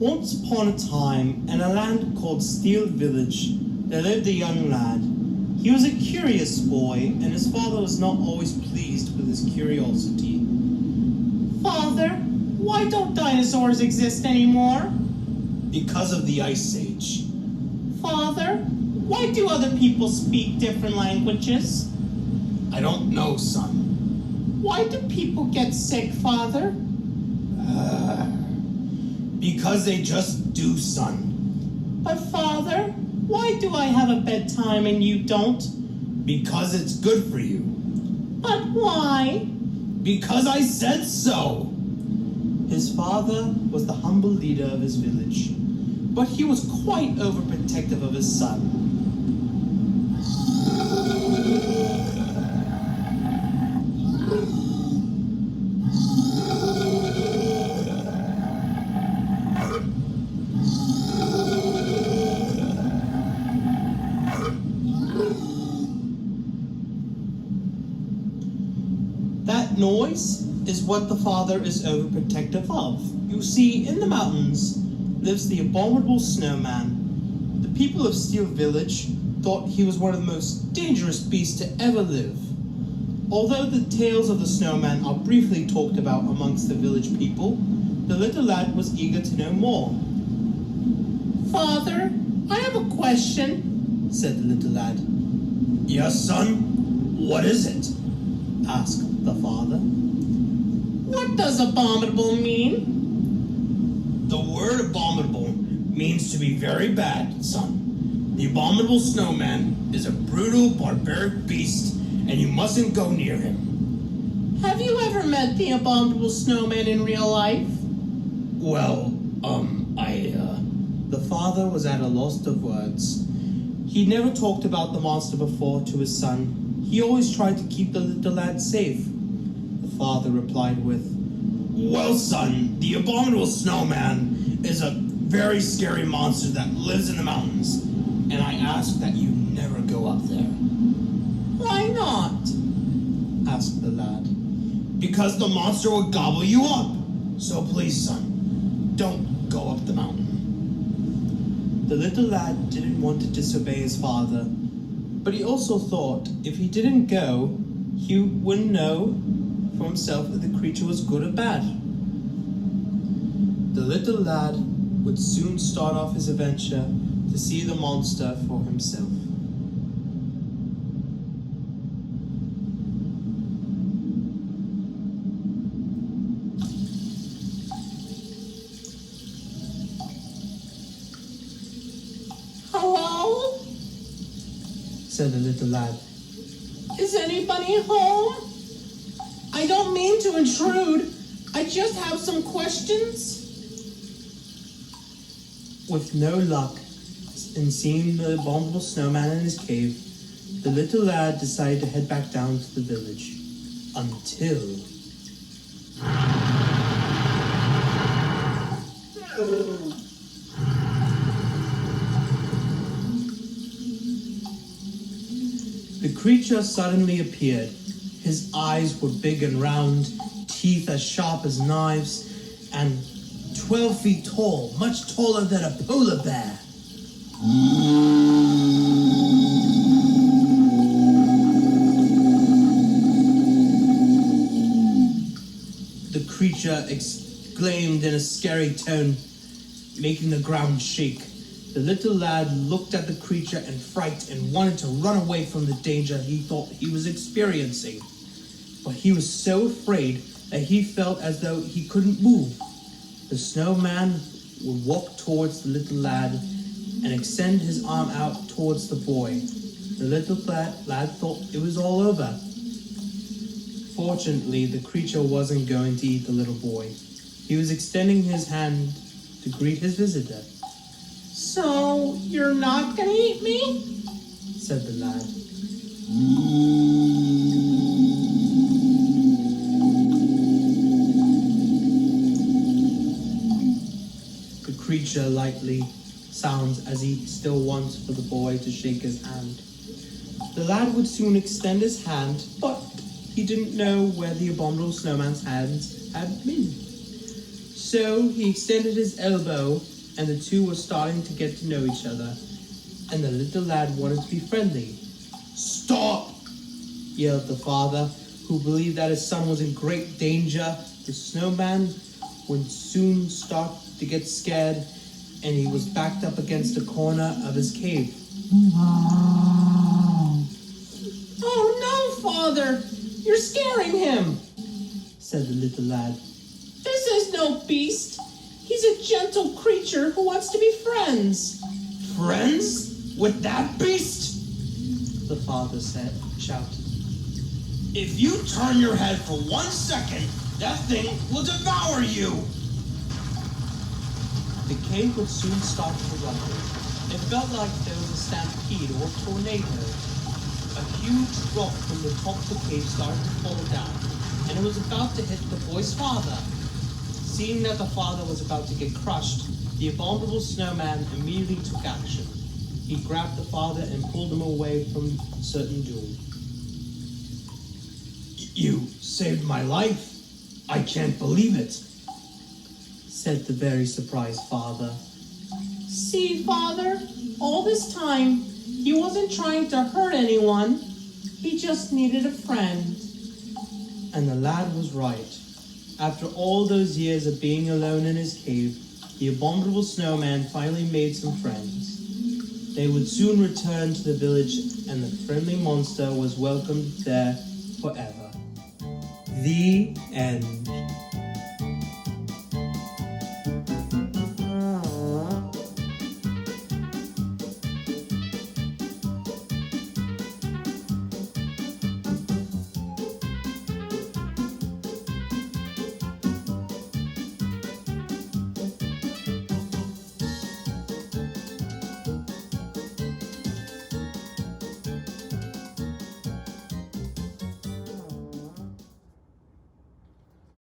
Once upon a time, in a land called Steel Village, there lived a young lad. He was a curious boy, and his father was not always pleased with his curiosity. Father, why don't dinosaurs exist anymore? Because of the Ice Age. Father, why do other people speak different languages? I don't know, son. Why do people get sick, Father? Because they just do, son. But Father, why do I have a bedtime and you don't? Because it's good for you. But why? Because I said so. His father was the humble leader of his village, but he was quite overprotective of his son. That noise is what the father is overprotective of. You see, in the mountains lives the Abominable Snowman. The people of Steel Village thought he was one of the most dangerous beasts to ever live. Although the tales of the snowman are briefly talked about amongst the village people, the little lad was eager to know more. Father, I have a question, said the little lad. Yes, son? What is it? Asked the father. What does abominable mean? The word abominable means to be very bad, son. The abominable snowman is a brutal, barbaric beast, and you mustn't go near him. Have you ever met the abominable snowman in real life? Well, The father was at a loss of words. He'd never talked about the monster before to his son. He always tried to keep the little lad safe. The father replied with, Well, son, the abominable snowman is a very scary monster that lives in the mountains, and I ask that you never go up there. Why not? Asked the lad. Because the monster will gobble you up. So please, son, don't go up the mountain. The little lad didn't want to disobey his father, but he also thought if he didn't go, he wouldn't know for himself if the creature was good or bad. The little lad would soon start off his adventure to see the monster for himself. Hello? Said the little lad. Is anybody home? I don't mean to intrude. I just have some questions. With no luck in seeing the abominable snowman in his cave, the little lad decided to head back down to the village. Until... The creature suddenly appeared. His eyes were big and round, teeth as sharp as knives, and 12 feet tall, much taller than a polar bear. The creature exclaimed in a scary tone, making the ground shake. The little lad looked at the creature in fright and wanted to run away from the danger he thought he was experiencing. But he was so afraid that he felt as though he couldn't move. The snowman would walk towards the little lad and extend his arm out towards the boy. The little lad thought it was all over. Fortunately, the creature wasn't going to eat the little boy. He was extending his hand to greet his visitor. So, you're not gonna eat me? Said the lad. The creature lightly sounds as he still wants for the boy to shake his hand. The lad would soon extend his hand, but he didn't know where the abominable snowman's hands had been. So he extended his elbow and the two were starting to get to know each other, and the little lad wanted to be friendly. "Stop!" yelled the father, who believed that his son was in great danger. The snowman would soon start to get scared, and he was backed up against the corner of his cave. "Oh no, Father! You're scaring him!" said the little lad. "This is no beast. He's a gentle creature who wants to be friends." "Friends? With that beast?" the father shouted. "If you turn your head for 1 second, that thing will devour you!" The cave would soon start to rumble. It felt like there was a stampede or a tornado. A huge rock from the top of the cave started to fall down, and it was about to hit the boy's father. Seeing that the father was about to get crushed, the abominable snowman immediately took action. He grabbed the father and pulled him away from certain doom. "You saved my life. I can't believe it," said the very surprised father. "See, Father, all this time, he wasn't trying to hurt anyone. He just needed a friend." And the lad was right. After all those years of being alone in his cave, the abominable snowman finally made some friends. They would soon return to the village, and the friendly monster was welcomed there forever. The end.